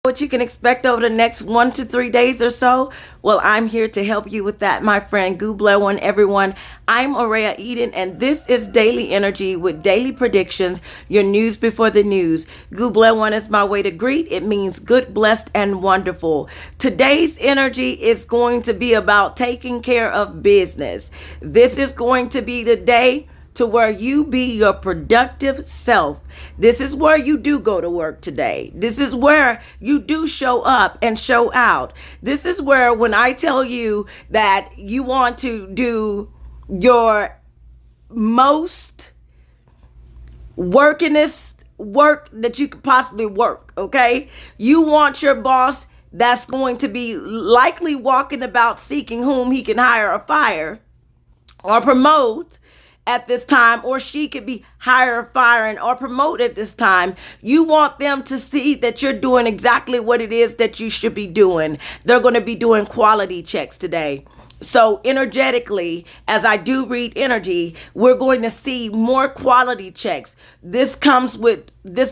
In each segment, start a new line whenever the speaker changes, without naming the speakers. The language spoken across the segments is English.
What you can expect over the next 1 to 3 days or so? Well, I'm here to help you with that, my friend. Gooble one, everyone. I'm Aurea Eden, and this is Daily Energy with daily predictions, your news before the news. Gooble one is my way to greet. It means good, blessed, and wonderful. Today's energy is going to be about taking care of business. This is going to be the day to where you be your productive self. This is where you do go to work today. This is where you do show up and show out. This is where when I tell you that you want to do your most workingest work that you could possibly work, okay? You want your boss that's going to be likely walking about seeking whom he can hire or fire or promote at this time, or she could be hire, firing, or promote at this time. You want them to see that you're doing exactly what it is that you should be doing. They're going to be doing quality checks today. So energetically, as I do read energy, we're going to see more quality checks. This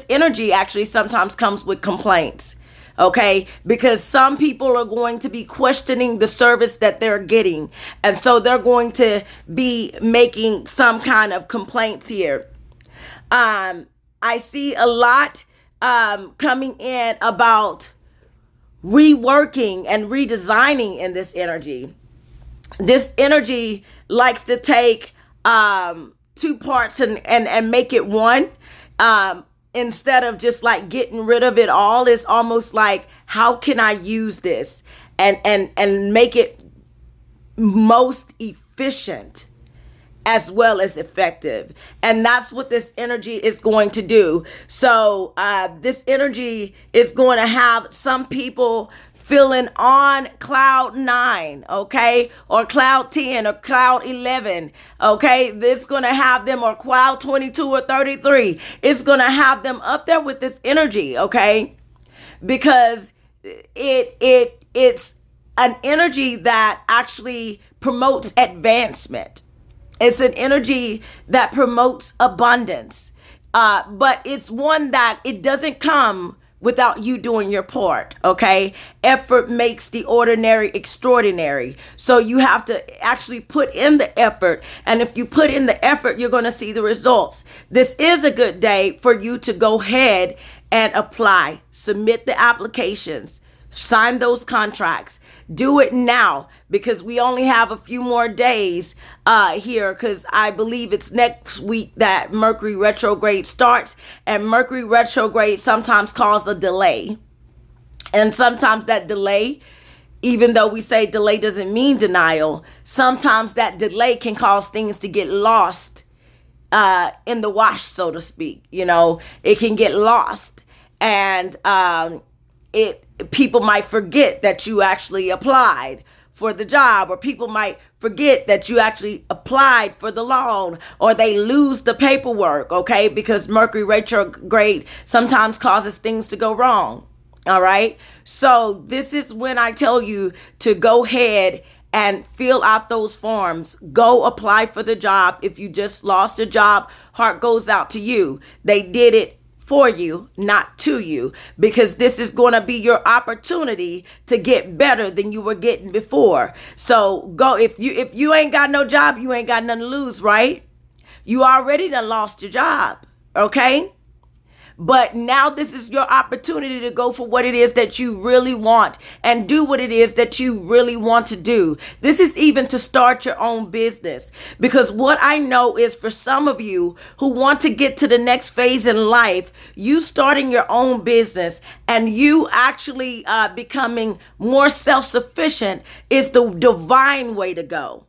energy actually sometimes comes with complaints. Okay, because some people are going to be questioning the service that they're getting. And so they're going to be making some kind of complaints here. I see a lot coming in about reworking and redesigning in this energy. This energy likes to take two parts and make it one. Instead of just like getting rid of it all, it's almost like, how can I use this and make it most efficient as well as effective? And that's what this energy is going to do. So this energy is going to have some people feeling on cloud 9, okay, or cloud 10 or cloud 11, okay. This going to have them, or cloud 22 or 33. It's going to have them up there with this energy, okay, because it's an energy that actually promotes advancement. It's an energy that promotes abundance, but it's one that it doesn't come without you doing your part, okay? Effort makes the ordinary extraordinary. So you have to actually put in the effort. And if you put in the effort, you're going to see the results. This is a good day for you to go ahead and apply. Submit the applications. Sign those contracts. Do it now, because we only have a few more days here, because I believe it's next week that Mercury retrograde starts, and Mercury retrograde sometimes causes a delay. And sometimes that delay, even though we say delay doesn't mean denial, sometimes that delay can cause things to get lost in the wash, so to speak. You know, it can get lost, and people might forget that you actually applied for the job, or people might forget that you actually applied for the loan, or they lose the paperwork, okay, because Mercury retrograde sometimes causes things to go wrong. All right, so this is when I tell you to go ahead and fill out those forms. Go apply for the job. If you just lost a job, heart goes out to you. They did it for you, not to you, because this is going to be your opportunity to get better than you were getting before. So go. If you ain't got no job, you ain't got nothing to lose, right? You already done lost your job, okay? But now this is your opportunity to go for what it is that you really want and do what it is that you really want to do. This is even to start your own business, because what I know is for some of you who want to get to the next phase in life, you starting your own business and you actually becoming more self-sufficient is the divine way to go.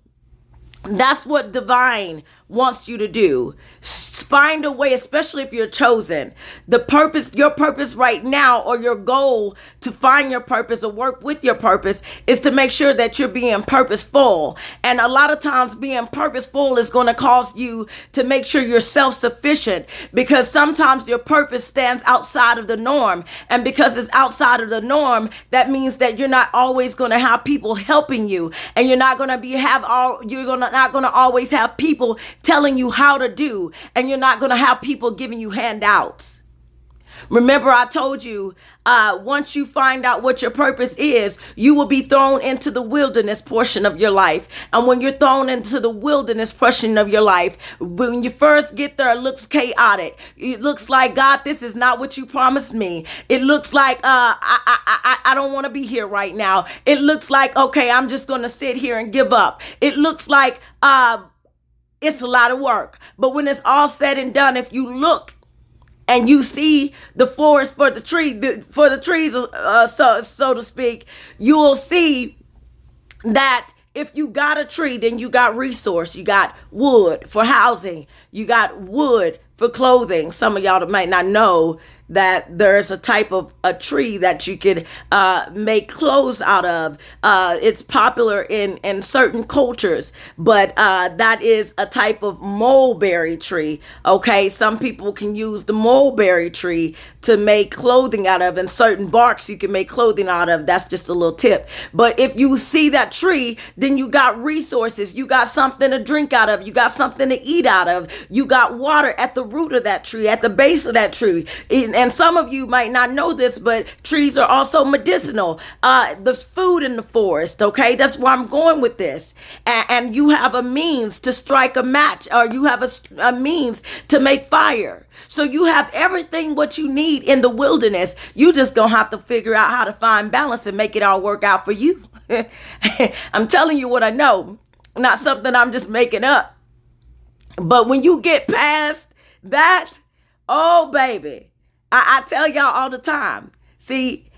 That's what divine wants you to do. Find a way, especially if you're chosen. Your purpose right now, or your goal to find your purpose or work with your purpose, is to make sure that you're being purposeful. And a lot of times being purposeful is going to cause you to make sure you're self-sufficient, because sometimes your purpose stands outside of the norm. And because it's outside of the norm, that means that you're not always going to have people helping you, and you're not going to always have people telling you how to do, and you're not going to have people giving you handouts. Remember, I told you, once you find out what your purpose is, you will be thrown into the wilderness portion of your life. And when you're thrown into the wilderness portion of your life, when you first get there, it looks chaotic. It looks like, God, this is not what you promised me. It looks like, I don't want to be here right now. It looks like, okay, I'm just going to sit here and give up. It looks like, it's a lot of work. But when it's all said and done, if you look and you see the forest for the trees, so to speak, you will see that if you got a tree, then you got resource. You got wood for housing. You got wood for clothing. Some of y'all might not know that there's a type of a tree that you could make clothes out of. It's popular in certain cultures, but that is a type of mulberry tree. Okay, some people can use the mulberry tree to make clothing out of, and certain barks you can make clothing out of. That's just a little tip. But if you see that tree, then you got resources. You got something to drink out of. You got something to eat out of. You got water at the root of that tree, at the base of that tree. And some of you might not know this, but trees are also medicinal. There's food in the forest, okay? That's where I'm going with this. And you have a means to strike a match, or you have a means to make fire. So you have everything what you need in the wilderness. You just gonna have to figure out how to find balance and make it all work out for you. I'm telling you what I know, not something I'm just making up. But when you get past that, oh baby, I tell y'all all the time. See,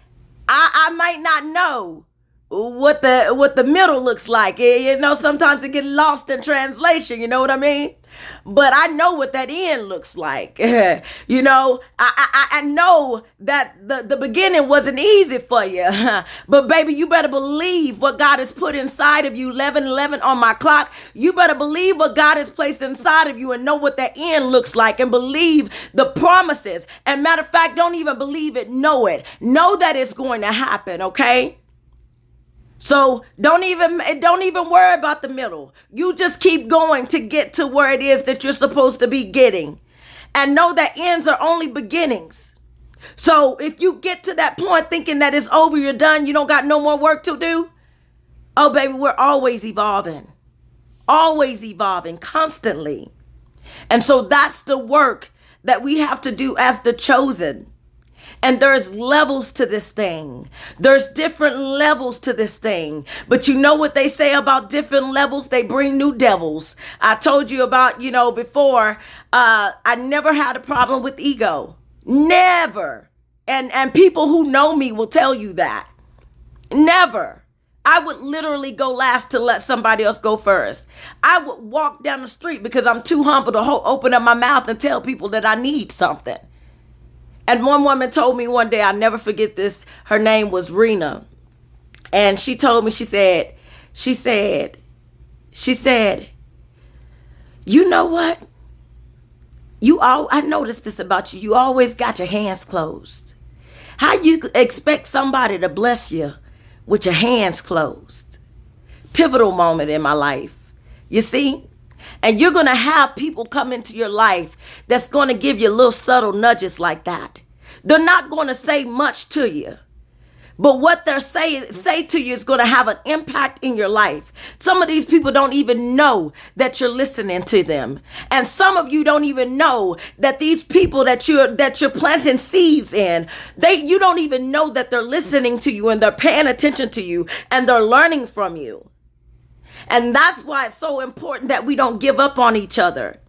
I might not know what the middle looks like. You know, sometimes it gets lost in translation. You know what I mean? But I know what that end looks like. You know, I know that the beginning wasn't easy for you. But baby, you better believe what God has put inside of you. 11:11 on my clock. You better believe what God has placed inside of you and know what that end looks like, and believe the promises. And matter of fact, don't even believe it. Know it. Know that it's going to happen. Okay. So don't even worry about the middle. You just keep going to get to where it is that you're supposed to be getting. And know that ends are only beginnings. So if you get to that point thinking that it's over, you're done, you don't got no more work to do. Oh, baby, we're always evolving, constantly. And so that's the work that we have to do as the chosen. And there's levels to this thing. There's different levels to this thing. But you know what they say about different levels? They bring new devils. I told you about, before, I never had a problem with ego. Never. And people who know me will tell you that. Never. I would literally go last to let somebody else go first. I would walk down the street because I'm too humble to open up my mouth and tell people that I need something. And one woman told me one day, I'll never forget this. Her name was Rena. And she told me, she said, you know what? I noticed this about you. You always got your hands closed. How you expect somebody to bless you with your hands closed? Pivotal moment in my life. You see? And you're going to have people come into your life that's going to give you little subtle nudges like that. They're not going to say much to you, but what they're say to you is going to have an impact in your life. Some of these people don't even know that you're listening to them. And some of you don't even know that these people that you're planting seeds in, you don't even know that they're listening to you and they're paying attention to you and they're learning from you. And that's why it's so important that we don't give up on each other.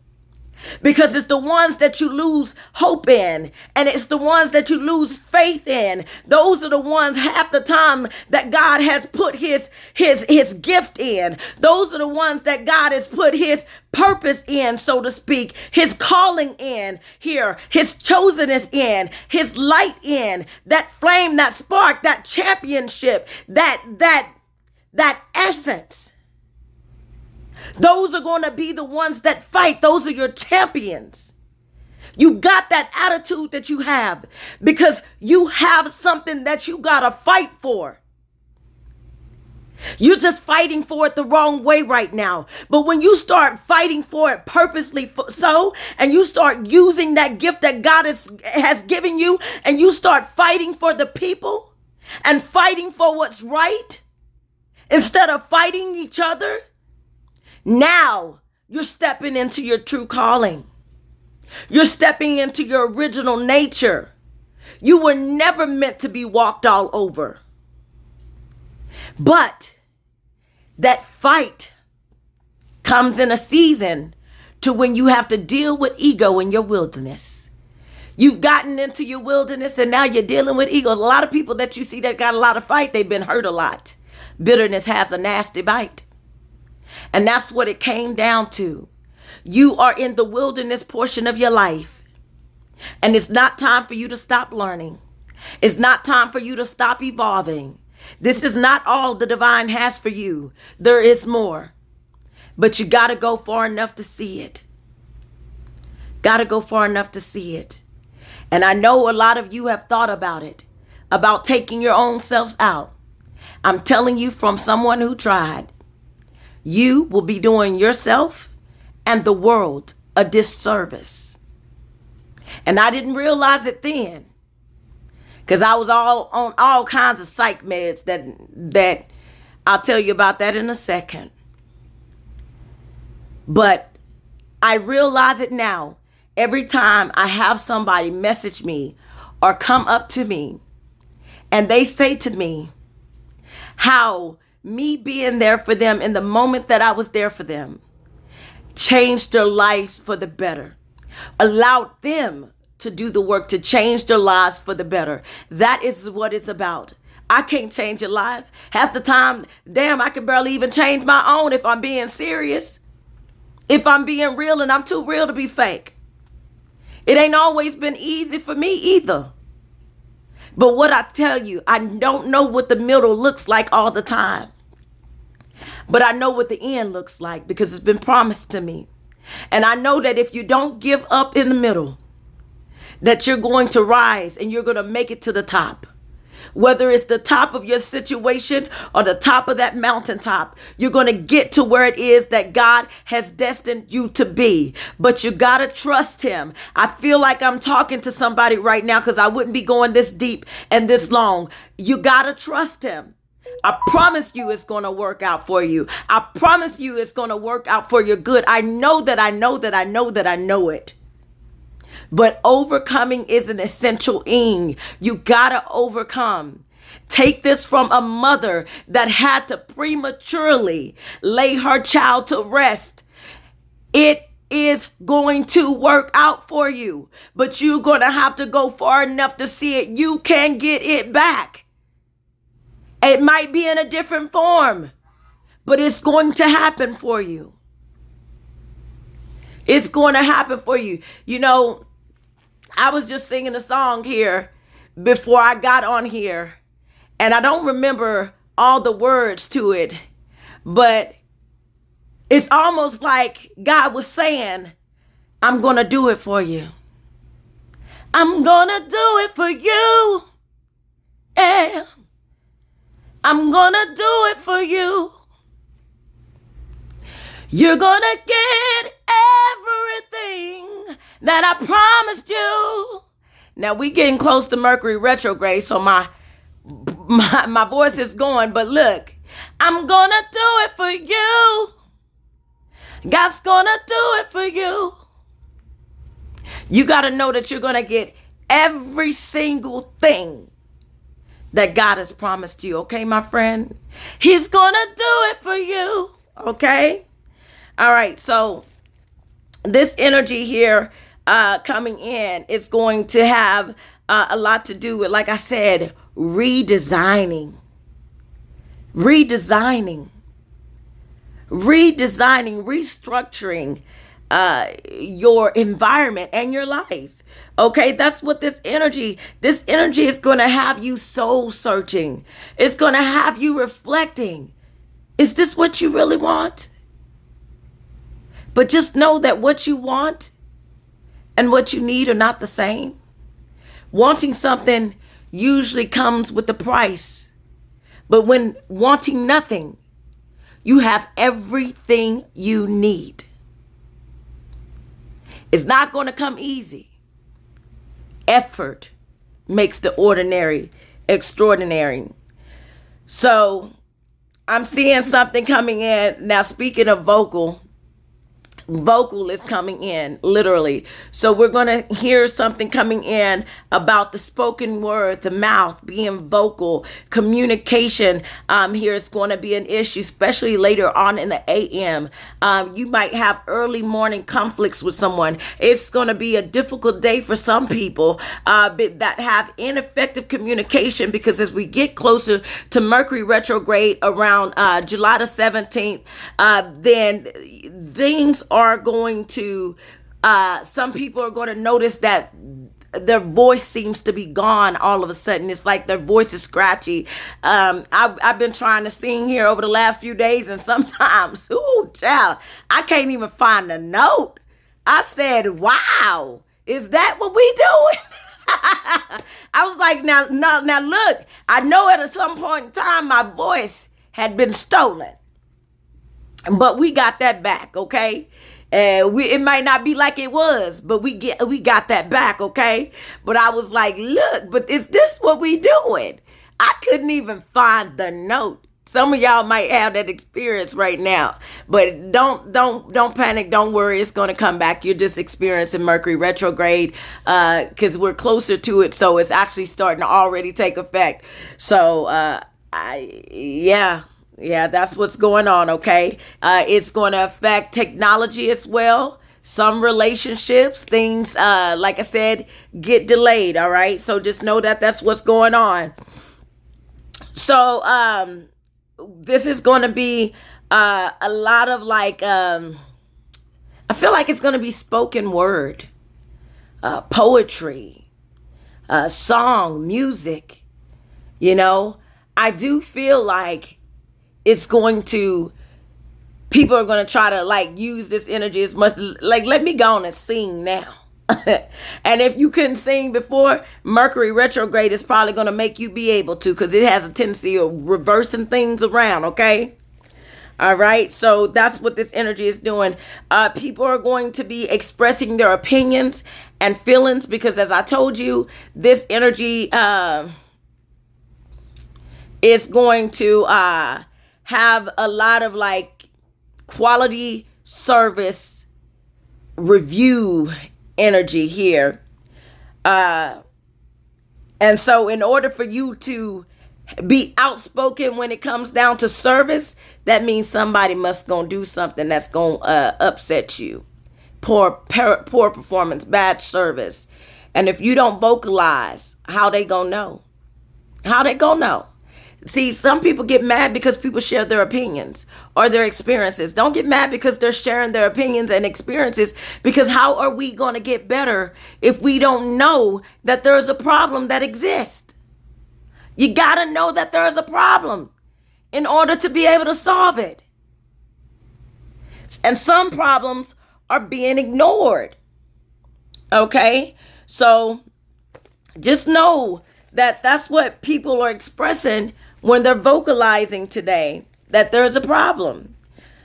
Because it's the ones that you lose hope in, and it's the ones that you lose faith in. Those are the ones half the time that God has put his gift in. Those are the ones that God has put his purpose in, so to speak, his calling in here, his chosenness in, his light in, that flame, that spark, that championship, that essence. Those are going to be the ones that fight. Those are your champions. You got that attitude that you have because you have something that you got to fight for. You're just fighting for it the wrong way right now. But when you start fighting for it purposely and you start using that gift that God has given you, and you start fighting for the people and fighting for what's right instead of fighting each other, now you're stepping into your true calling. You're stepping into your original nature. You were never meant to be walked all over. But that fight comes in a season to when you have to deal with ego in your wilderness. You've gotten into your wilderness and now you're dealing with ego. A lot of people that you see that got a lot of fight, they've been hurt a lot. Bitterness has a nasty bite. And that's what it came down to. You are in the wilderness portion of your life. And it's not time for you to stop learning. It's not time for you to stop evolving. This is not all the divine has for you. There is more. But you got to go far enough to see it. Got to go far enough to see it. And I know a lot of you have thought about it, about taking your own selves out. I'm telling you from someone who tried, you will be doing yourself and the world a disservice. And I didn't realize it then, because I was all on all kinds of psych meds that I'll tell you about that in a second. But I realize it now every time I have somebody message me or come up to me and they say to me how me being there for them in the moment that I was there for them changed their lives for the better, allowed them to do the work to change their lives for the better. That is what it's about. I can't change your life. Half the time, damn, I can barely even change my own if I'm being serious. If I'm being real, and I'm too real to be fake. It ain't always been easy for me either. But what I tell you, I don't know what the middle looks like all the time. But I know what the end looks like because it's been promised to me. And I know that if you don't give up in the middle, that you're going to rise and you're going to make it to the top. Whether it's the top of your situation or the top of that mountaintop, you're going to get to where it is that God has destined you to be. But you got to trust him. I feel like I'm talking to somebody right now because I wouldn't be going this deep and this long. You got to trust him. I promise you it's going to work out for you. I promise you it's going to work out for your good. I know that I know that I know that I know it. But overcoming is an essential thing. You gotta overcome. Take this from a mother that had to prematurely lay her child to rest. It is going to work out for you, but you're gonna have to go far enough to see it. You can get it back. It might be in a different form, but it's going to happen for you. It's going to happen for you. You know, I was just singing a song here before I got on here, and I don't remember all the words to it, but it's almost like God was saying, I'm going to do it for you. I'm going to do it for you. Yeah. I'm going to do it for you. You're going to get everything that I promised you. Now we getting close to Mercury retrograde, so my voice is going, but look, I'm going to do it for you. God's going to do it for you. You got to know that you're going to get every single thing that God has promised you. Okay, my friend? He's going to do it for you. Okay? All right, so this energy here coming in is going to have a lot to do with, like I said, redesigning, restructuring your environment and your life. Okay, that's what this energy is going to have you soul searching. It's going to have you reflecting. Is this what you really want? But just know that what you want and what you need are not the same. Wanting something usually comes with a price, But when wanting nothing, you have everything you need. It's not going to come easy. Effort makes the ordinary extraordinary. So I'm seeing something coming in. Now, speaking of vocal is coming in literally. So we're going to hear something coming in about the spoken word, the mouth being vocal, communication. Here is going to be an issue, especially later on in the AM. You might have early morning conflicts with someone. It's going to be a difficult day for some people that have ineffective communication, because as we get closer to Mercury retrograde around July the 17th, then things are going to, some people are going to notice that their voice seems to be gone all of a sudden. It's like their voice is scratchy. I've been trying to sing here over the last few days, and sometimes, ooh, child, I can't even find a note. I said, wow, is that what we doing? I was like, now look, I know at some point in time my voice had been stolen, but we got that back, okay? It might not be like it was, but we got that back, okay? But I was like, look, but is this what we doing? I couldn't even find the note. Some of y'all might have that experience right now, but don't panic, don't worry, it's going to come back. You're just experiencing Mercury retrograde because we're closer to it, so it's actually starting to already take effect. So yeah, that's what's going on, okay? It's going to affect technology as well. Some relationships, things, like I said, get delayed, all right? So just know that that's what's going on. So this is going to be a lot of I feel like it's going to be spoken word, poetry, song, music, I do feel like it's going to, people are going to try to use this energy as much, let me go on and sing now. And if you couldn't sing before, Mercury retrograde is probably going to make you be able to, because it has a tendency of reversing things around, okay? All right, so that's what this energy is doing. People are going to be expressing their opinions and feelings, because as I told you, this energy is going to have a lot of quality service review energy here. And so in order for you to be outspoken when it comes down to service, that means somebody must gonna do something that's gonna upset you. Poor performance, bad service. And if you don't vocalize, how they gonna know? How they gonna know? See, some people get mad because people share their opinions or their experiences. Don't get mad because they're sharing their opinions and experiences, because how are we going to get better if we don't know that there is a problem that exists? You got to know that there is a problem in order to be able to solve it. And some problems are being ignored. Okay? So just know that that's what people are expressing when they're vocalizing today, that there's a problem.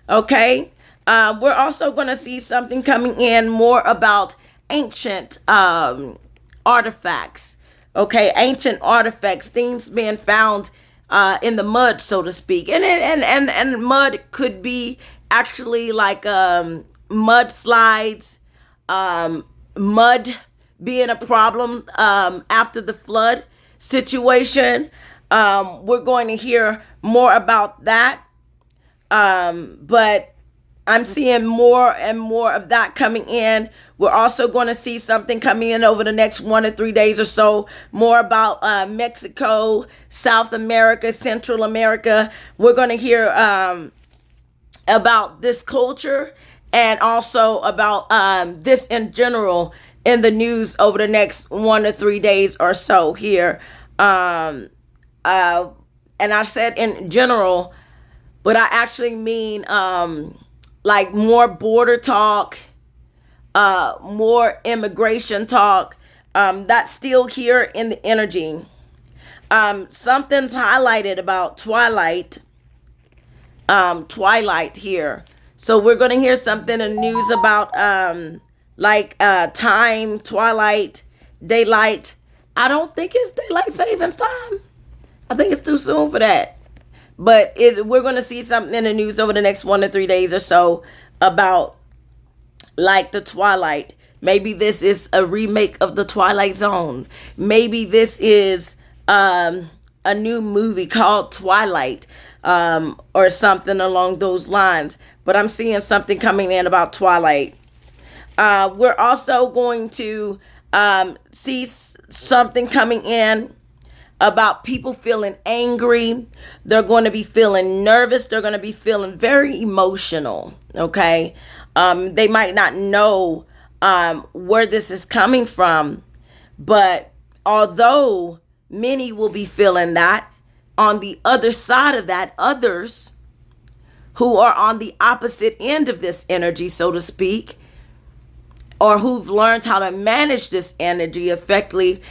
Okay? We're also going to see something coming in more about ancient artifacts. Okay? Ancient artifacts, things being found in the mud, so to speak. And mud could be actually mudslides, mud being a problem after the flood situation. We're going to hear more about that. But I'm seeing more and more of that coming in. We're also going to see something coming in over the next 1 to 3 days or so, more about Mexico, South America, Central America. We're going to hear about this culture and also about this in general in the news over the next 1 to 3 days or so here. And I said in general, but I actually mean more border talk, more immigration talk. That's still here in the energy. Something's highlighted about Twilight here. So we're going to hear something in news about time, twilight, daylight. I don't think it's daylight savings time. I think it's too soon for that. But we're going to see something in the news over the next 1 to 3 days or so about like the Twilight. Maybe this is a remake of the Twilight Zone. Maybe this is a new movie called Twilight, or something along those lines. But I'm seeing something coming in about Twilight. We're also going to see something coming in about people feeling angry. They're going to be feeling nervous. They're going to be feeling very emotional. Okay. They might not know where this is coming from, but although many will be feeling that, on the other side of that, others who are on the opposite end of this energy, so to speak, or who've learned how to manage this energy effectively,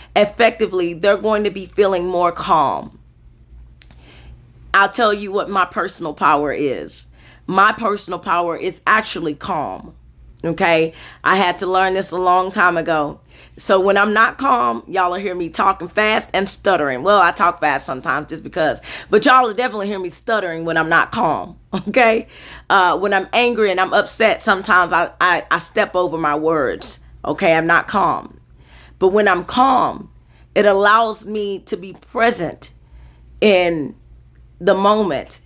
they're going to be feeling more calm. I'll tell you what my personal power is. My personal power is actually calm. Okay? I had to learn this a long time ago. So when I'm not calm, y'all will hear me talking fast and stuttering. Well, I talk fast sometimes just because. But y'all will definitely hear me stuttering when I'm not calm. Okay? When I'm angry and I'm upset, sometimes I step over my words. Okay? I'm not calm. But when I'm calm, it allows me to be present in the moment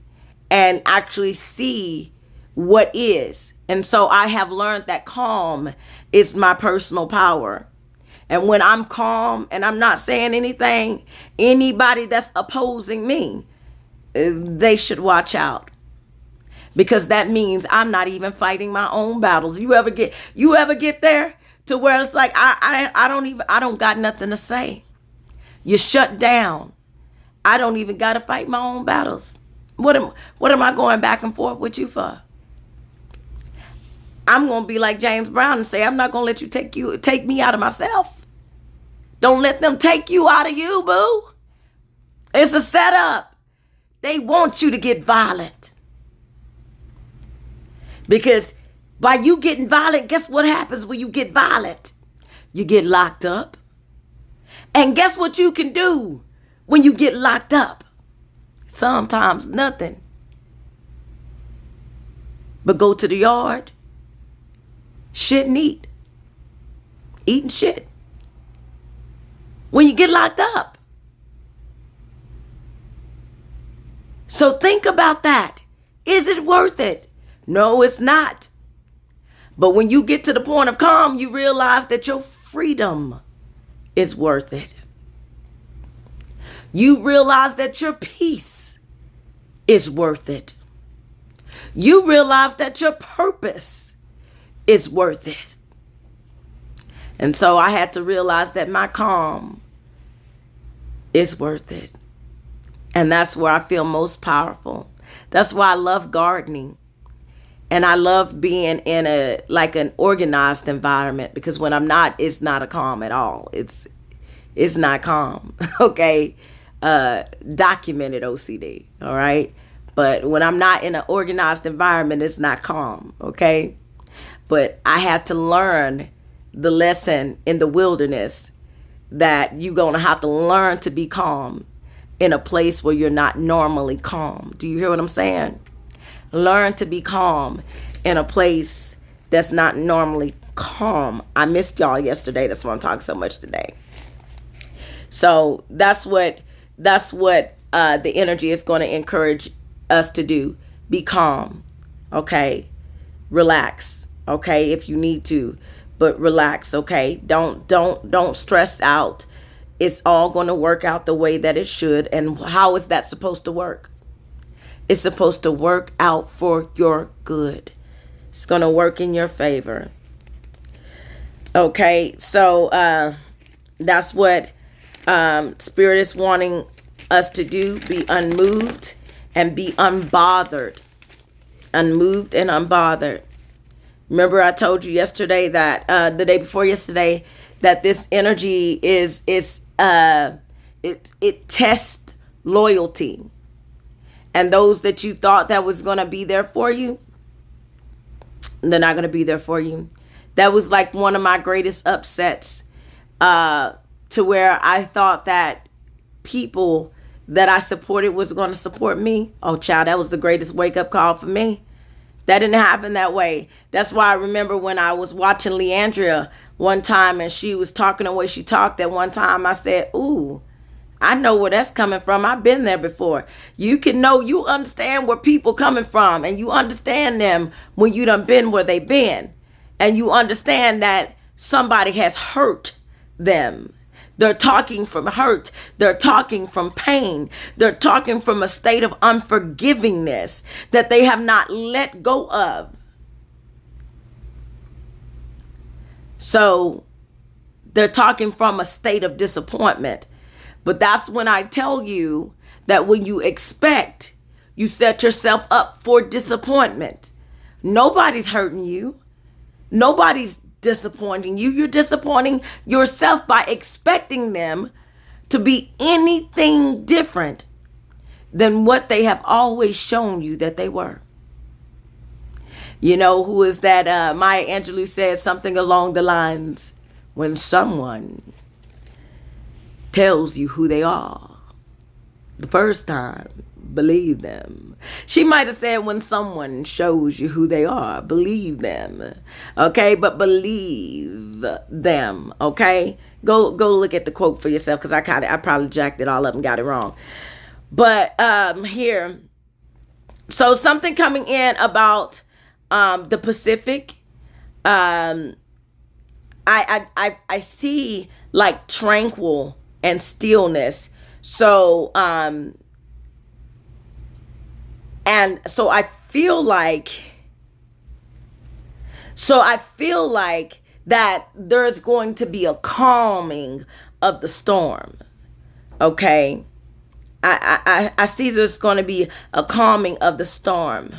and actually see what is. And so I have learned that calm is my personal power. And when I'm calm and I'm not saying anything, anybody that's opposing me, they should watch out. Because that means I'm not even fighting my own battles. You ever get there to where it's like I don't got nothing to say. You shut down. I don't even got to fight my own battles. What am I going back and forth with you for? I'm going to be like James Brown and say, I'm not going to let you take me out of myself. Don't let them take you out of you, boo. It's a setup. They want you to get violent. Because by you getting violent, guess what happens when you get violent? You get locked up. And guess what you can do when you get locked up? Sometimes nothing. But go to the yard, shit and eat. Eating shit. When you get locked up. So think about that. Is it worth it? No, it's not. But when you get to the point of calm, you realize that your freedom is worth it. You realize that your peace is worth it. You realize that your purpose is worth it. And so I had to realize that my calm is worth it. And that's where I feel most powerful. That's why I love gardening. And I love being in an organized environment, because when I'm not, it's not a calm at all. It's not calm. Okay. Documented OCD. All right. But when I'm not in an organized environment, it's not calm. Okay. But I had to learn the lesson in the wilderness that you're going to have to learn to be calm in a place where you're not normally calm. Do you hear what I'm saying? Learn to be calm in a place that's not normally calm. I missed y'all yesterday. That's why I'm talking so much today. So that's what the energy is going to encourage us to do. Be calm. Okay. Relax. Okay. If you need to, but relax. Okay. Don't stress out. It's all going to work out the way that it should. And how is that supposed to work? It's supposed to work out for your good. It's going to work in your favor. Okay. So, that's what, Spirit is wanting us to do. Be unmoved and be unbothered. Unmoved and unbothered. Remember I told you yesterday that, the day before yesterday, that this energy is it tests loyalty. And those that you thought that was going to be there for you, they're not going to be there for you. That was like one of my greatest upsets, to where I thought that people that I supported was going to support me. Oh, child, that was the greatest wake-up call for me. That didn't happen that way. That's why I remember when I was watching Leandria one time and she was talking the way she talked at one time, I said, ooh, I know where that's coming from. I've been there before. You understand where people coming from, and you understand them when you done been where they been. And you understand that somebody has hurt them. They're talking from hurt. They're talking from pain. They're talking from a state of unforgivingness that they have not let go of. So they're talking from a state of disappointment. But that's when I tell you that when you expect, you set yourself up for disappointment. Nobody's hurting you. Nobody's disappointing you. You're disappointing yourself by expecting them to be anything different than what they have always shown you that they were. You know, who is that? Maya Angelou said something along the lines, when someone tells you who they are the first time, believe them. She might have said, when someone shows you who they are, believe them. Okay, but believe them. Okay, go look at the quote for yourself, because I probably jacked it all up and got it wrong. But here, so something coming in about the Pacific. I see like tranquil and stillness. So and so I feel like that there's going to be a calming of the storm. Okay, I see there's going to be a calming of the storm.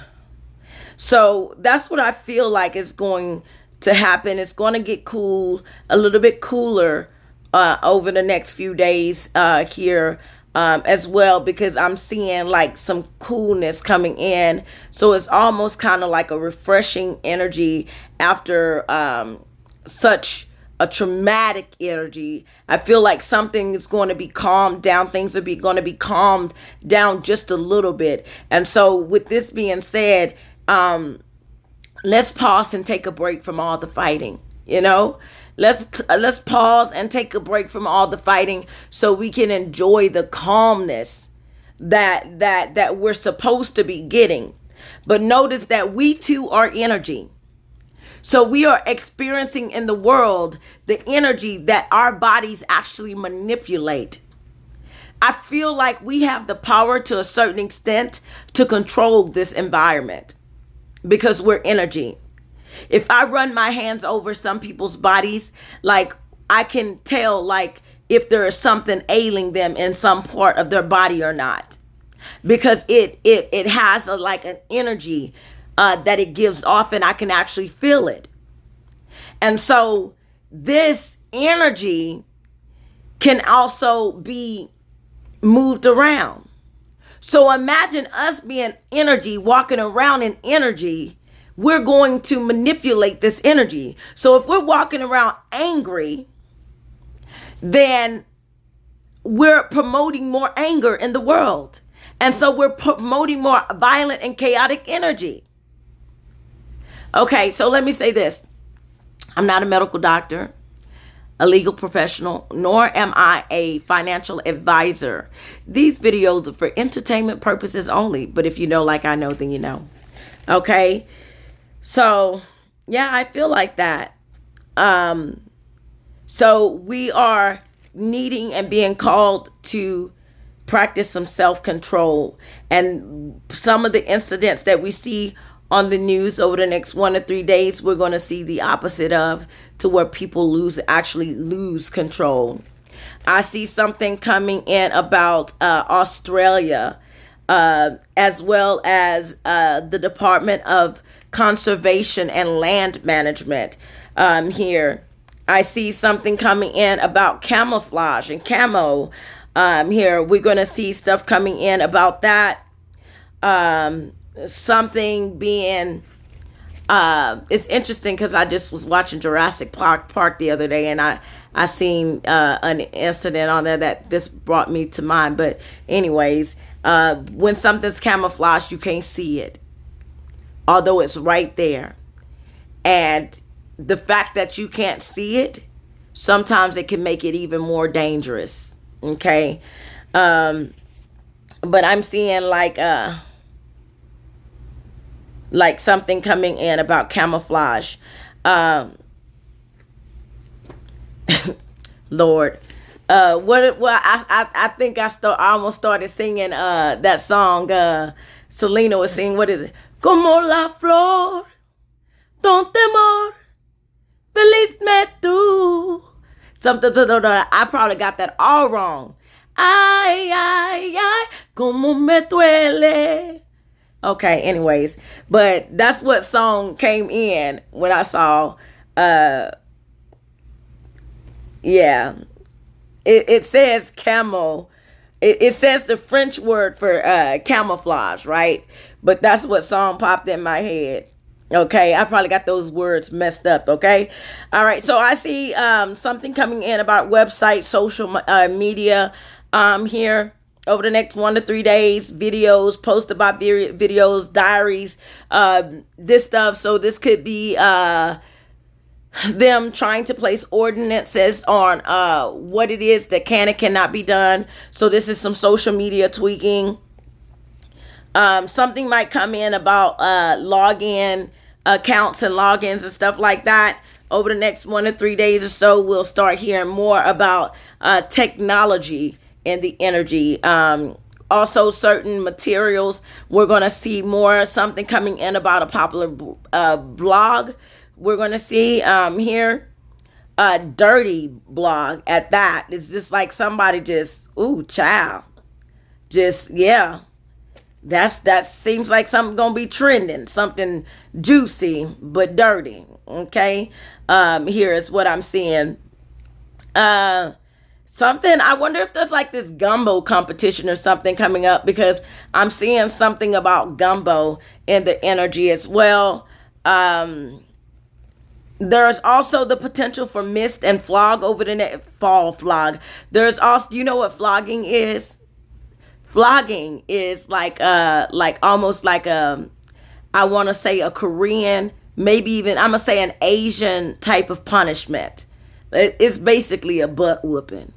So that's what I feel like is going to happen. It's going to get cool, a little bit cooler over the next few days here as well, because I'm seeing like some coolness coming in. So it's almost kind of like a refreshing energy after such a traumatic energy. I feel like something is going to be calmed down. Things are going to be calmed down just a little bit. And so with this being said, let's pause and take a break from all the fighting. You know, let's pause and take a break from all the fighting so we can enjoy the calmness that we're supposed to be getting. But notice that we too are energy. So we are experiencing in the world the energy that our bodies actually manipulate. I feel like we have the power to a certain extent to control this environment because we're energy. If I run my hands over some people's bodies, like I can tell like if there is something ailing them in some part of their body or not, because it has like an energy that it gives off, and I can actually feel it. And so this energy can also be moved around. So imagine us being energy, walking around in energy. We're going to manipulate this energy. So if we're walking around angry, then we're promoting more anger in the world. And so we're promoting more violent and chaotic energy. Okay, so let me say this. I'm not a medical doctor, a legal professional, nor am I a financial advisor. These videos are for entertainment purposes only. But if you know like I know, then you know. Okay, so yeah, I feel like that. So we are needing and being called to practice some self-control. And some of the incidents that we see on the news over the next 1 to 3 days, we're going to see the opposite of, to where people actually lose control. I see something coming in about Australia, as well as the Department of Conservation and Land Management here. I see something coming in about camouflage and camo. Here we're going to see stuff coming in about that. Something being it's interesting because I just was watching Jurassic Park the other day, and I seen an incident on there that this brought me to mind. But anyways, when something's camouflaged, you can't see it, although it's right there. And the fact that you can't see it, sometimes it can make it even more dangerous. Okay. But I'm seeing like something coming in about camouflage. Lord, I think I almost started singing that song Selena was singing. What is it? Como la flor, don temor, feliz me tú. Something. I probably got that all wrong. Ay, ay, ay, como me duele. Okay, anyways, but that's what song came in when I saw, yeah, it says camo. It says the French word for camouflage, right? But that's what song popped in my head. Okay, I probably got those words messed up. Okay, all right. So I see something coming in about website, social media here over the next 1 to 3 days. Videos, post about videos, diaries, this stuff. So this could be them trying to place ordinances on what it is that can and cannot be done. So this is some social media tweaking. Something might come in about login accounts and logins and stuff like that. Over the next 1 to 3 days or so, we'll start hearing more about technology and the energy. Also, certain materials. We're going to see more, something coming in about a popular blog. We're going to see here a dirty blog at that. It's just like somebody just, ooh, child. Just, yeah. That seems like something gonna be trending, something juicy but dirty. Okay, here is what I'm seeing. Something, I wonder if there's like this gumbo competition or something coming up, because I'm seeing something about gumbo in the energy as well. There's also the potential for mist and fog over the fall flog. There's also, you know what flogging is? Flogging is like almost like I want to say a Korean, maybe even I'm gonna say an Asian type of punishment. It's basically a butt whooping.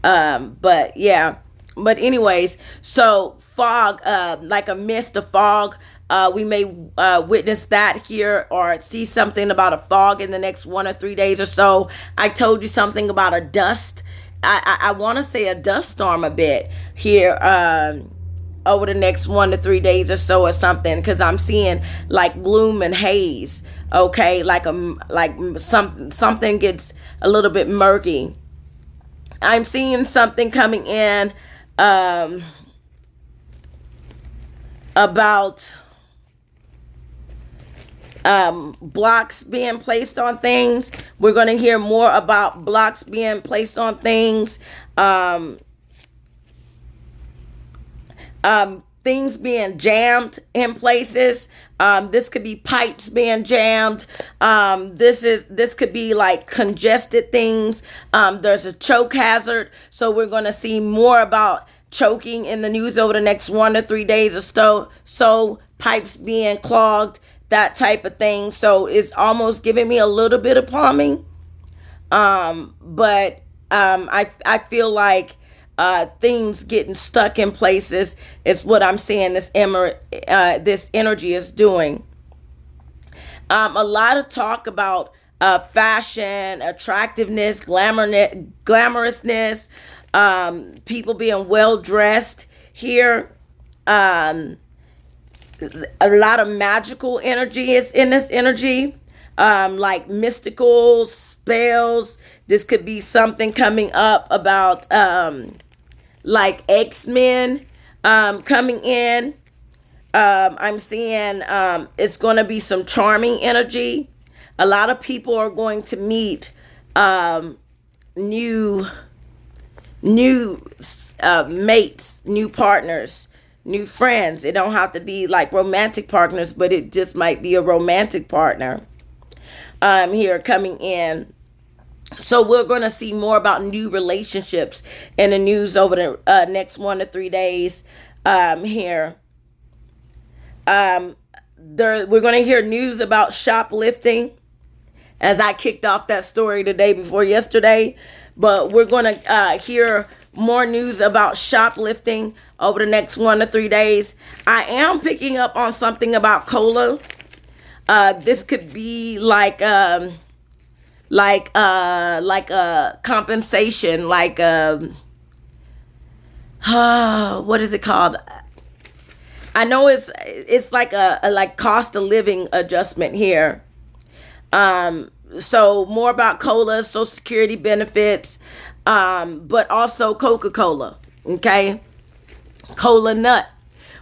But yeah. But anyways, so fog, like a mist of fog. We may witness that here or see something about a fog in the next 1 or 3 days or so. I told you something about a dust. I want to say a dust storm a bit here over the next 1 to 3 days or so or something, because I'm seeing like gloom and haze. Okay, like something gets a little bit murky. I'm seeing something coming in about blocks being placed on things. We're going to hear more about blocks being placed on things. Things being jammed in places. This could be pipes being jammed. This could be like congested things. There's a choke hazard. So we're going to see more about choking in the news over the next 1 to 3 days or so. So pipes being clogged, that type of thing. So it's almost giving me a little bit of plumbing. But I feel like things getting stuck in places is what I'm seeing this energy is doing. A lot of talk about fashion, attractiveness, glamorousness, people being well dressed here. A lot of magical energy is in this energy, like mystical spells. This could be something coming up about like X-Men coming in. I'm seeing it's going to be some charming energy. A lot of people are going to meet new new mates, new partners, new friends. It don't have to be like romantic partners, but it just might be a romantic partner here coming in. So we're going to see more about new relationships in the news over the next 1 to 3 days here. We're going to hear news about shoplifting, as I kicked off that story the day before yesterday. But we're going to hear more news about shoplifting over the next 1 to 3 days. I am picking up on something about cola. This could be like a compensation, what is it called? I know it's like a cost of living adjustment here. So more about cola, Social Security benefits, but also Coca-Cola. Okay, Cola Nut.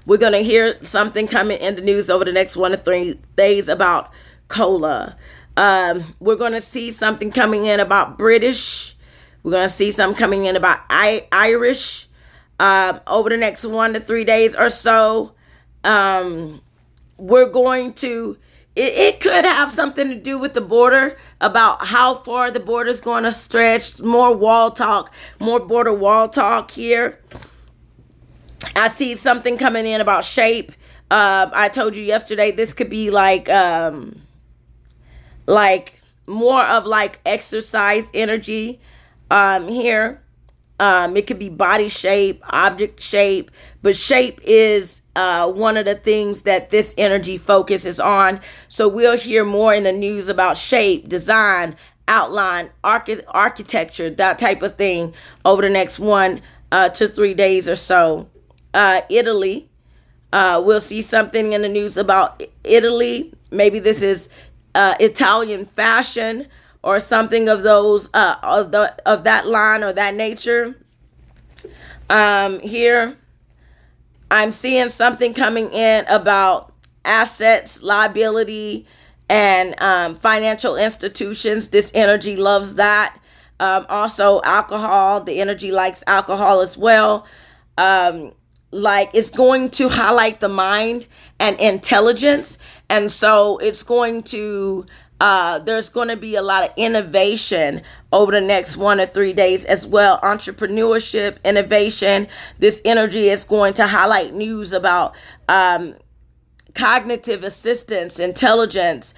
We're gonna hear something coming in the news over the next 1 to 3 days about cola. We're going to see something coming in about British. We're going to see something coming in about Irish over the next 1 to 3 days or so. We're going to, it could have something to do with the border, about how far the border is going to stretch. More wall talk, more border wall talk here. I see something coming in about shape. I told you yesterday, this could be like more of like exercise energy here. It could be body shape, object shape, but shape is one of the things that this energy focuses on. So we'll hear more in the news about shape, design, outline, architecture, that type of thing over the next 1 to 3 days or so. Italy, we'll see something in the news about Italy. Maybe this is Italian fashion or something of those of that line or that nature. Here I'm seeing something coming in about assets, liability, and financial institutions. This energy loves that. Also alcohol. The energy likes alcohol as well. Like it's going to highlight the mind and intelligence. And so it's going to, there's going to be a lot of innovation over the next 1 or 3 days as well. Entrepreneurship, innovation. This energy is going to highlight news about cognitive assistance, intelligence,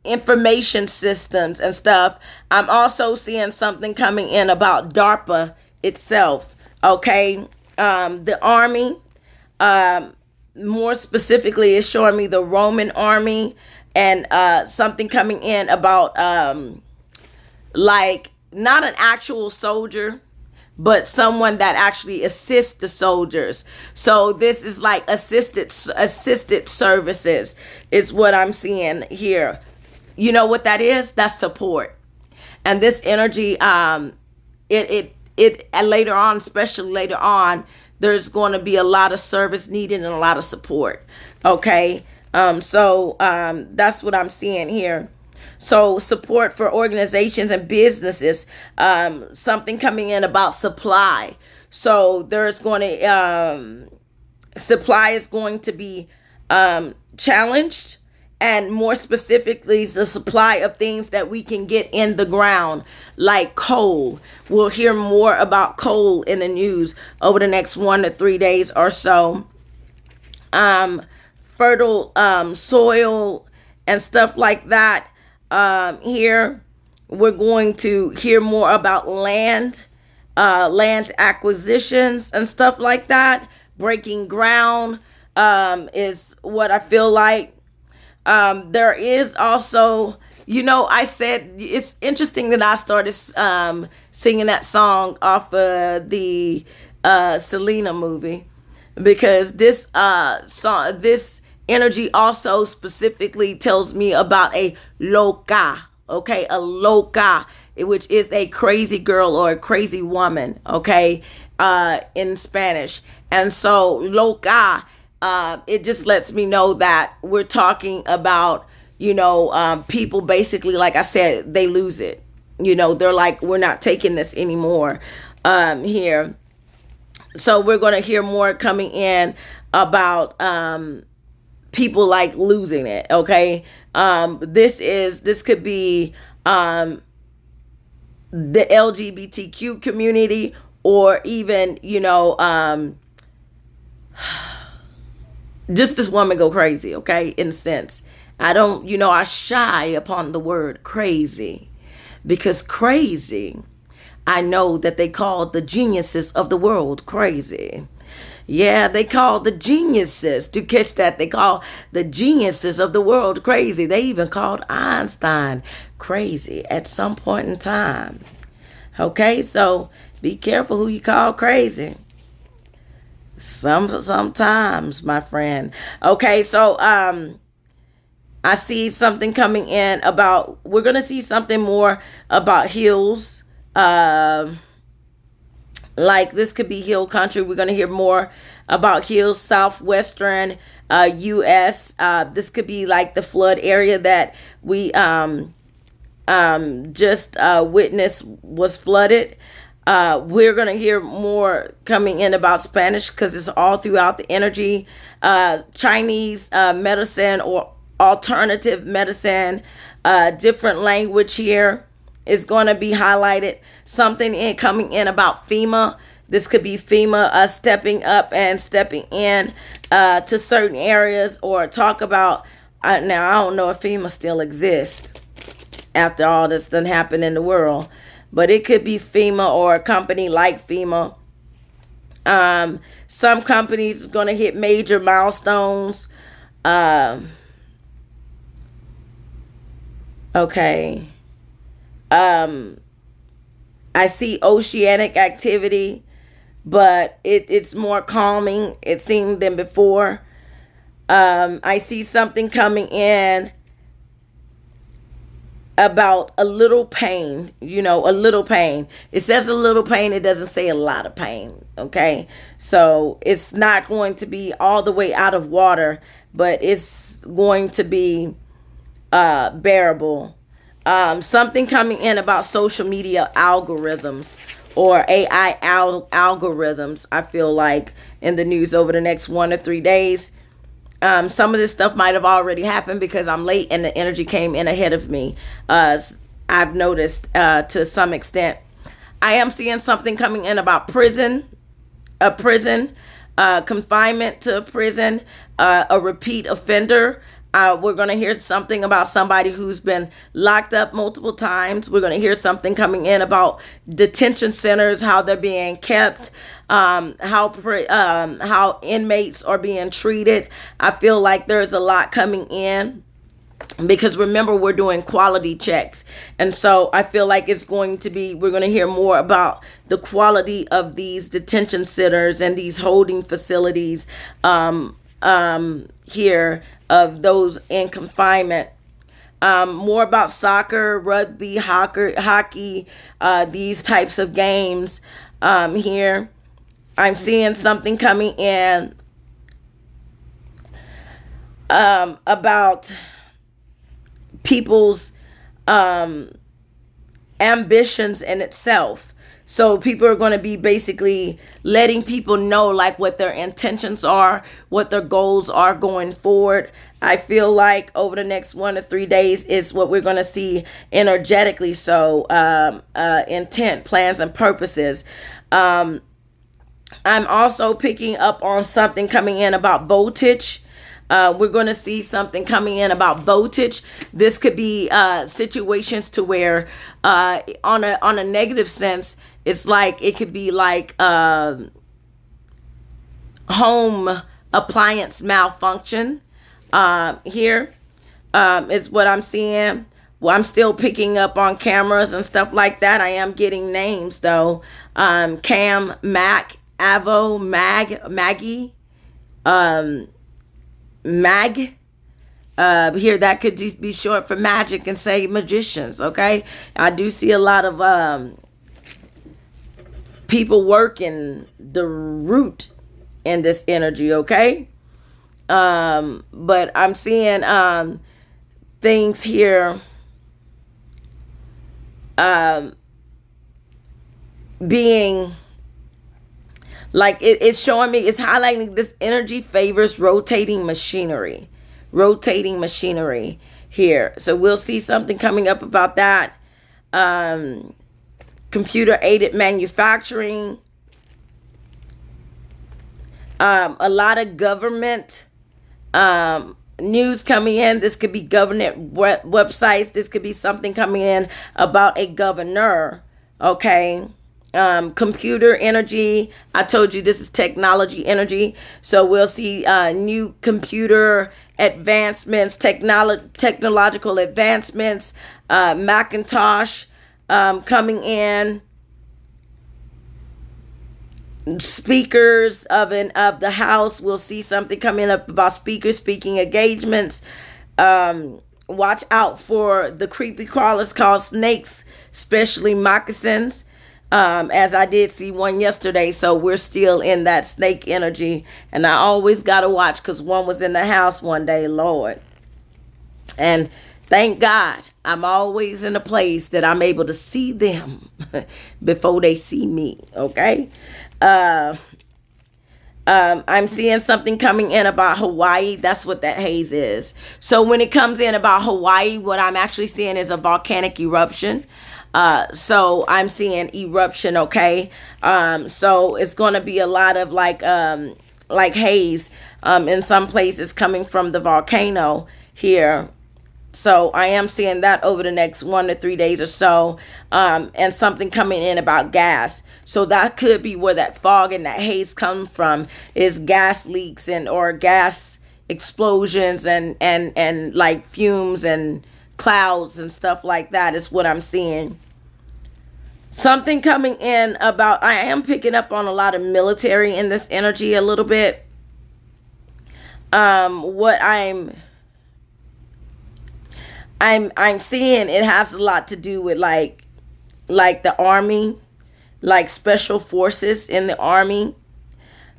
information systems and stuff. I'm also seeing something coming in about DARPA itself. Okay. The army, more specifically, is showing me the Roman army, and something coming in about like not an actual soldier, but someone that actually assists the soldiers. So this is like assisted services is what I'm seeing here. You know what that is? That's support. And this energy, it later on, especially later on, there's going to be a lot of service needed and a lot of support. Okay. So that's what I'm seeing here. So support for organizations and businesses, something coming in about supply. So there's going to, supply is going to be challenged. And more specifically, the supply of things that we can get in the ground, like coal. We'll hear more about coal in the news over the next 1 to 3 days or so. Fertile soil and stuff like that. Here, we're going to hear more about land acquisitions and stuff like that. Breaking ground is what I feel like. There is also, I said, it's interesting that I started singing that song off of the Selena movie, because this song, this energy also specifically tells me about a loca, okay, a loca, which is a crazy girl or a crazy woman, okay, in Spanish. And so loca, it just lets me know that we're talking about, people basically, like I said, they lose it. They're like, we're not taking this anymore here. So we're going to hear more coming in about people like losing it. Okay. This could be the LGBTQ community, or even, just this woman go crazy. Okay. In a sense, I shy upon the word crazy, because crazy, I know that they call the geniuses of the world crazy. Yeah, they call the geniuses, to catch that, they call the geniuses of the world crazy. They even called Einstein crazy at some point in time. Okay, so be careful who you call crazy. Sometimes, my friend. Okay, so I see something coming in about, we're gonna see something more about hills. Like this could be hill country. We're going to hear more about hills, southwestern U.S. This could be like the flood area that we just witnessed was flooded. We're going to hear more coming in about Spanish, because it's all throughout the energy. Chinese medicine, or alternative medicine, different language here is going to be highlighted. Something coming in about FEMA. This could be FEMA stepping up and stepping in to certain areas, or talk about, now I don't know if FEMA still exists after all this done happened in the world, but it could be FEMA or a company like FEMA. Some companies is going to hit major milestones. Okay. I see oceanic activity, but it's more calming, it seemed, than before. I see something coming in about a little pain, a little pain. It says a little pain. It doesn't say a lot of pain. Okay. So it's not going to be all the way out of water, but it's going to be bearable. Something coming in about social media algorithms, or AI algorithms, I feel like, in the news over the next 1 or 3 days. Some of this stuff might have already happened, because I'm late and the energy came in ahead of me. I've noticed to some extent. I am seeing something coming in about prison, confinement to a prison, a repeat offender. We're going to hear something about somebody who's been locked up multiple times. We're going to hear something coming in about detention centers, how they're being kept, how inmates are being treated. I feel like there's a lot coming in, because remember, we're doing quality checks. And so I feel like we're going to hear more about the quality of these detention centers and these holding facilities here, of those in confinement. More about soccer, rugby, hockey, these types of games here. I'm seeing something coming in about people's ambitions in itself. So people are going to be basically letting people know like what their intentions are, what their goals are going forward. I feel like over the next 1 to 3 days is what we're going to see energetically. So intent, plans, and purposes. I'm also picking up on something coming in about voltage. We're going to see something coming in about voltage. This could be situations to where on a negative sense, it's like, it could be like home appliance malfunction here is what I'm seeing. Well, I'm still picking up on cameras and stuff like that. I am getting names though. Cam, Mac, Avo, Maggie, Mag. Here, that could just be short for magic, and say magicians. Okay, I do see a lot of people working the root in this energy. Okay, but I'm seeing things here um, being like it's showing me, it's highlighting this energy favors rotating machinery here. So we'll see something coming up about that. Computer aided manufacturing, a lot of government news coming in. This could be government websites. This could be something coming in about a governor. Okay. Computer energy. I told you this is technology energy. So we'll see new computer advancements, technological advancements, Macintosh coming in. Speakers of the house, we'll see something coming up about speakers, speaking engagements. Watch out for the creepy crawlers called snakes, especially moccasins, as I did see one yesterday. So we're still in that snake energy, and I always gotta watch because one was in the house one day, Lord. And thank God I'm always in a place that I'm able to see them before they see me. Okay. I'm seeing something coming in about Hawaii. That's what that haze is. So when it comes in about Hawaii, what I'm actually seeing is a volcanic eruption. So I'm seeing eruption. Okay. So it's going to be a lot of like haze, in some places coming from the volcano here. So I am seeing that over the next 1 to 3 days or so, and something coming in about gas. So that could be where that fog and that haze come from, is gas leaks and or gas explosions and like fumes and clouds and stuff like that is what I'm seeing. Something coming in about, I am picking up on a lot of military in this energy a little bit. What I'm seeing, it has a lot to do with like the army, like special forces in the army.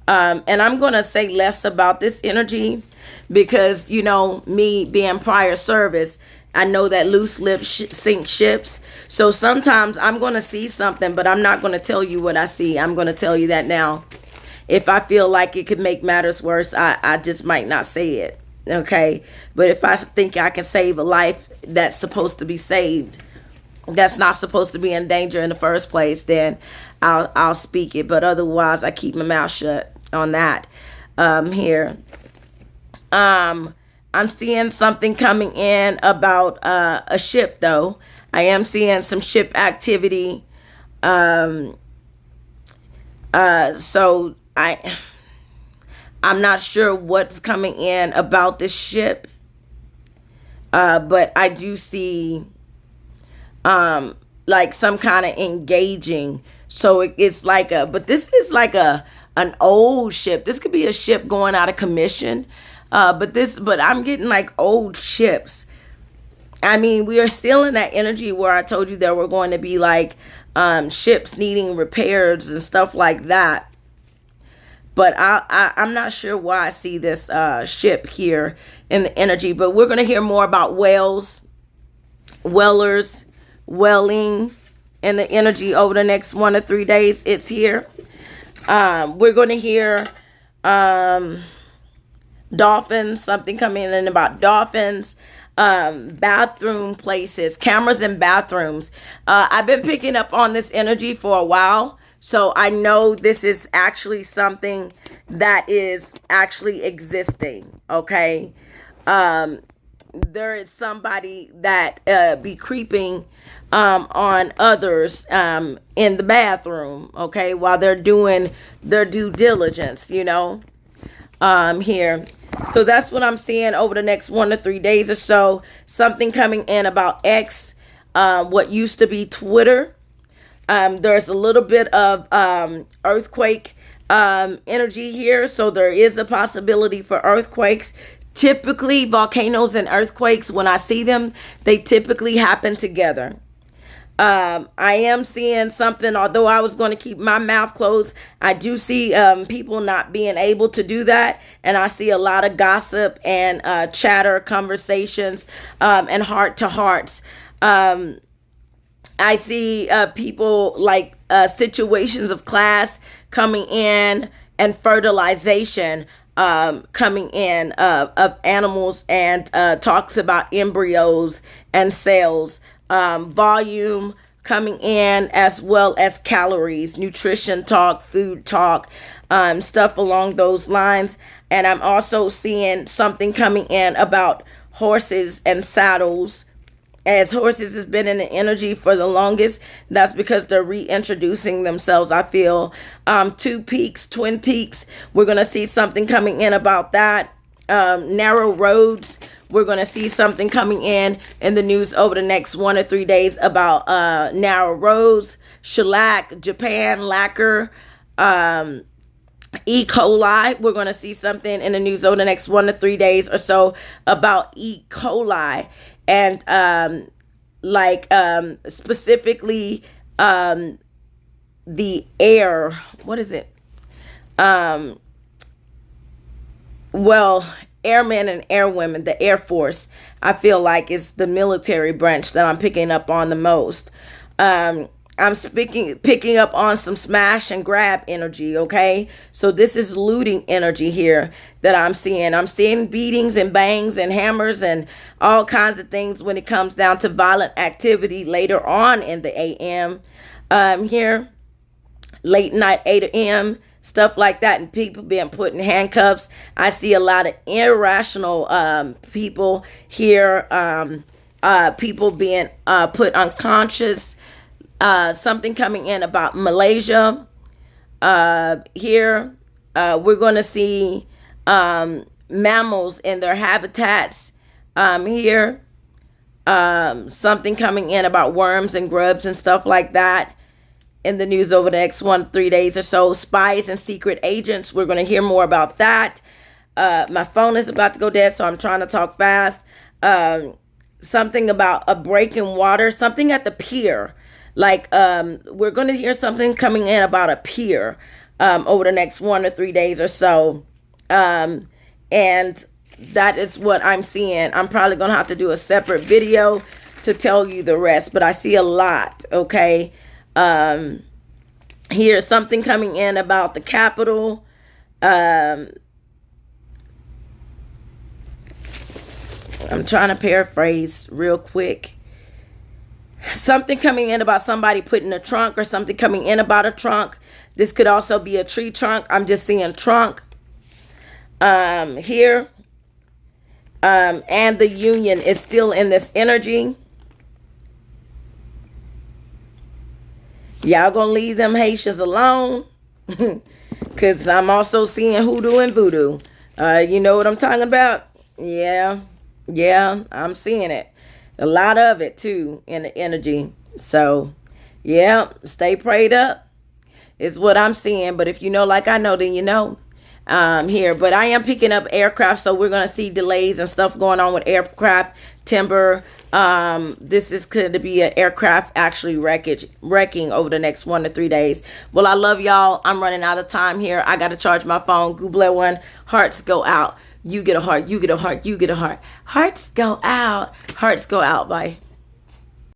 And I'm going to say less about this energy because, you know, me being prior service, I know that loose lips sink ships. So sometimes I'm going to see something, but I'm not going to tell you what I see. I'm going to tell you that now. If I feel like it could make matters worse, I just might not say it. Okay. But if I think I can save a life that's supposed to be saved, that's not supposed to be in danger in the first place, then I'll speak it. But otherwise, I keep my mouth shut on that. Here. I'm seeing something coming in about a ship, though. I am seeing some ship activity. So I'm not sure what's coming in about this ship. But I do see like some kind of engaging. So it's like but this is like an old ship. This could be a ship going out of commission. But I'm getting like old ships. I mean, we are still in that energy where I told you there were going to be like ships needing repairs and stuff like that. But I'm not sure why I see this ship here in the energy. But we're going to hear more about whales, whalers, whaling in the energy over the next 1 to 3 days. It's here. We're going to hear dolphins, something coming in about dolphins, bathroom places, cameras in bathrooms. I've been picking up on this energy for a while. So I know this is actually something that is actually existing. Okay. There is somebody that be creeping on others in the bathroom, okay, while they're doing their due diligence, you know, here. So that's what I'm seeing over the next 1 to 3 days or so. Something coming in about X, what used to be Twitter. There's a little bit of earthquake energy here. So there is a possibility for earthquakes. Typically, volcanoes and earthquakes, when I see them, they typically happen together. I am seeing something, although I was going to keep my mouth closed, I do see people not being able to do that. And I see a lot of gossip and chatter, conversations, and heart to hearts. I see people like situations of class coming in, and fertilization coming in of animals, and talks about embryos and cells, volume coming in, as well as calories, nutrition talk, food talk, stuff along those lines. And I'm also seeing something coming in about horses and saddles, as horses has been in the energy for the longest. That's because they're reintroducing themselves, I feel. Twin Peaks, we're going to see something coming in about that. Narrow roads, we're going to see something coming in the news over the next 1 or 3 days about narrow roads. Shellac, Japan, lacquer, E. coli. We're going to see something in the news over the next 1 to 3 days or so about E. coli. And specifically the air, what is it? Airmen and airwomen, the Air Force, I feel like is the military branch that I'm picking up on the most. I'm picking up on some smash and grab energy, okay? So this is looting energy here that I'm seeing. I'm seeing beatings and bangs and hammers and all kinds of things when it comes down to violent activity later on in the AM. Here, late night, 8 a.m., stuff like that, and people being put in handcuffs. I see a lot of irrational people here, people being put unconscious. Something coming in about Malaysia. Here, we're going to see mammals in their habitats. Here, something coming in about worms and grubs and stuff like that in the news over the next 1 to 3 days or so. Spies and secret agents, we're going to hear more about that. My phone is about to go dead, so I'm trying to talk fast. Something about a break in water, something at the pier. We're going to hear something coming in about a pier over the next 1 or 3 days or so. And that is what I'm seeing. I'm probably going to have to do a separate video to tell you the rest, but I see a lot, okay? Here's something coming in about the Capitol. I'm trying to paraphrase real quick. Something coming in about somebody putting a trunk, or something coming in about a trunk. This could also be a tree trunk. I'm just seeing trunk. Here. And the Union is still in this energy. Y'all gonna leave them Haitians alone? Because I'm also seeing hoodoo and voodoo. You know what I'm talking about? Yeah, I'm seeing it. A lot of it too in the energy. So yeah, stay prayed up is what I'm seeing. But if you know like I know, then you know. Here, but I am picking up aircraft, so we're gonna see delays and stuff going on with aircraft, timber. This is going to be an aircraft actually wrecking over the next 1 to 3 days. Well, I love y'all. I'm running out of time here. I got to charge my phone. Google one. Hearts go out. You get a heart. You get a heart. You get a heart. Hearts go out. Hearts go out. Bye.